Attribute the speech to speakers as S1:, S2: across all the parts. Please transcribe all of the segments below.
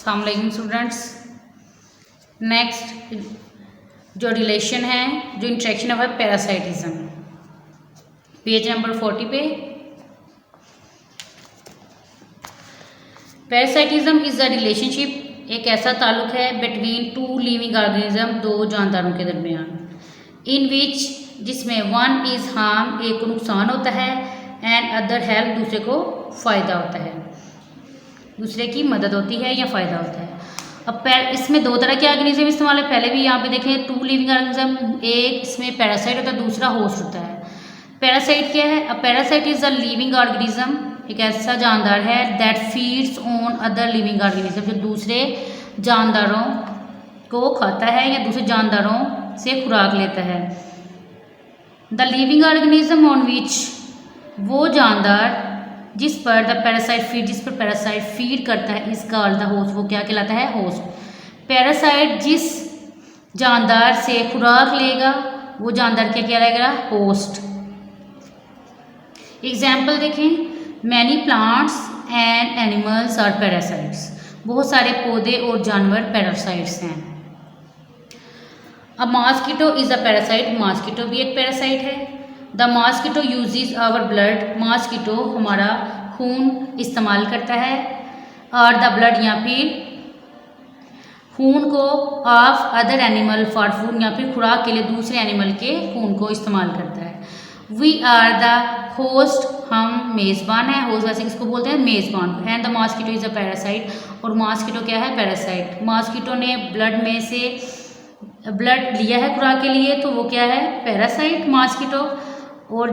S1: अस्सलाम वालेकुम students. Next जो रिलेशन है, जो इंट्रैक्शन है, वह पैरासाइटिज्म, पेज नंबर 40 पे। पैरासाइटिज्म इज अ रिलेशनशिप, एक ऐसा ताल्लुक है बिटवीन टू लिविंग ऑर्गेनिज्म, दो जानदारों के दरमियान, इन विच जिसमें वन इज हार्म, एक को नुकसान होता है, एंड अदर हेल्प, दूसरे को फ़ायदा होता है, दूसरे की मदद होती है या फ़ायदा होता है। अब इसमें दो तरह के ऑर्गेनिज्म इस्तेमाल है। पहले भी यहाँ पे देखें, टू लिविंग ऑर्गेनिज्म, एक इसमें पैरासाइट होता है, दूसरा होस्ट होता है। पैरासाइट क्या है? A parasite is a living organism, एक ऐसा जानदार है that feeds on other living organism, जो दूसरे जानदारों को खाता है या दूसरे जानदारों से खुराक लेता है। The living organism on which, वो जानदार जिस पर द पैरासाइट फीड, जिस पर पैरासाइट फीड करता है, इज कॉल्ड द होस्ट, वो क्या कहलाता है? होस्ट। पैरासाइट जिस जानदार से खुराक लेगा, वो जानदार क्या कहलाएगा? होस्ट। एग्जाम्पल देखें, many plants and animals are parasites, बहुत सारे पौधे और जानवर पैरासाइट्स हैं। अब mosquito is a parasite, mosquito भी एक पैरासाइट है। The mosquito uses our blood, mosquito हमारा खून इस्तेमाल करता है, और द ब्लड या फिर खून को of other animal for food, या फिर खुराक के लिए दूसरे एनिमल के खून को इस्तेमाल करता है। वी आर द होस्ट, हम मेज़बान हैं। होस्ट वैसे किसको बोलते हैं? मेज़बान। And the mosquito is a parasite, और मॉस्किटो क्या है? पैरासाइट। मॉस्किटो ने ब्लड में से ब्लड लिया है खुराक के लिए, तो वो क्या है? Parasite mosquito. और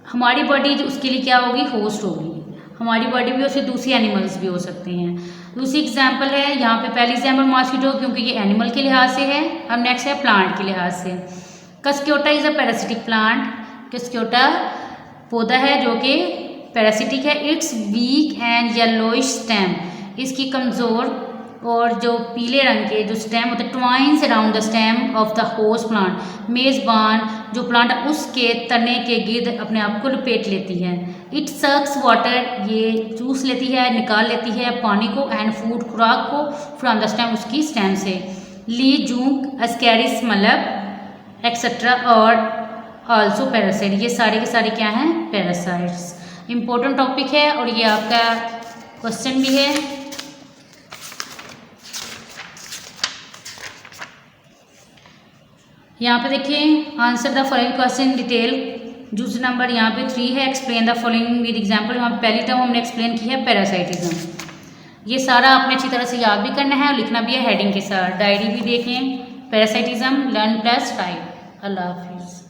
S1: हमारी बॉडी जो उसके लिए क्या होगी? होस्ट होगी। हमारी बॉडी भी हो सकती, दूसरी एनिमल्स भी हो सकते हैं। दूसरी एग्जाम्पल है यहाँ पे, पहली एग्जाम्पल मॉस्किटो, क्योंकि ये एनिमल के लिहाज से है। अब नेक्स्ट है प्लांट के लिहाज से। Cuscuta is a parasitic plant, cuscuta पौधा है जो कि पैरासिटिक है। It's weak and yellowish stem, इसकी कमज़ोर और जो पीले रंग के जो स्टेम होते हैं, ट्वाइंस around the stem of the host plant, मेज़बान जो प्लांट उसके तने के गिर्द अपने आप को लपेट लेती है। इट सक्स वाटर, ये चूस लेती है, निकाल लेती है पानी को, एंड फूड, खुराक को, फ्रॉम द स्टेम, उसकी स्टेम से। ली जूक एस्कैरिस मलब एक्सेट्रा और आल्सो पैरासाइट, ये सारे के सारे क्या हैं? पैरासाइट्स। इम्पोर्टेंट टॉपिक है और ये आपका क्वेश्चन भी है। यहाँ पे देखिए, answer the following question detail. Juice number यहाँ पे 3 है। Explain the following with example. यहाँ पहली टर्म हमने एक्सप्लेन की है पैरासाइटिज्म। ये सारा आपने अच्छी तरह से याद भी करना है और लिखना भी है हेडिंग के साथ। डायरी भी देखें। Parasitism learn +5। अल्लाह हाफिज़।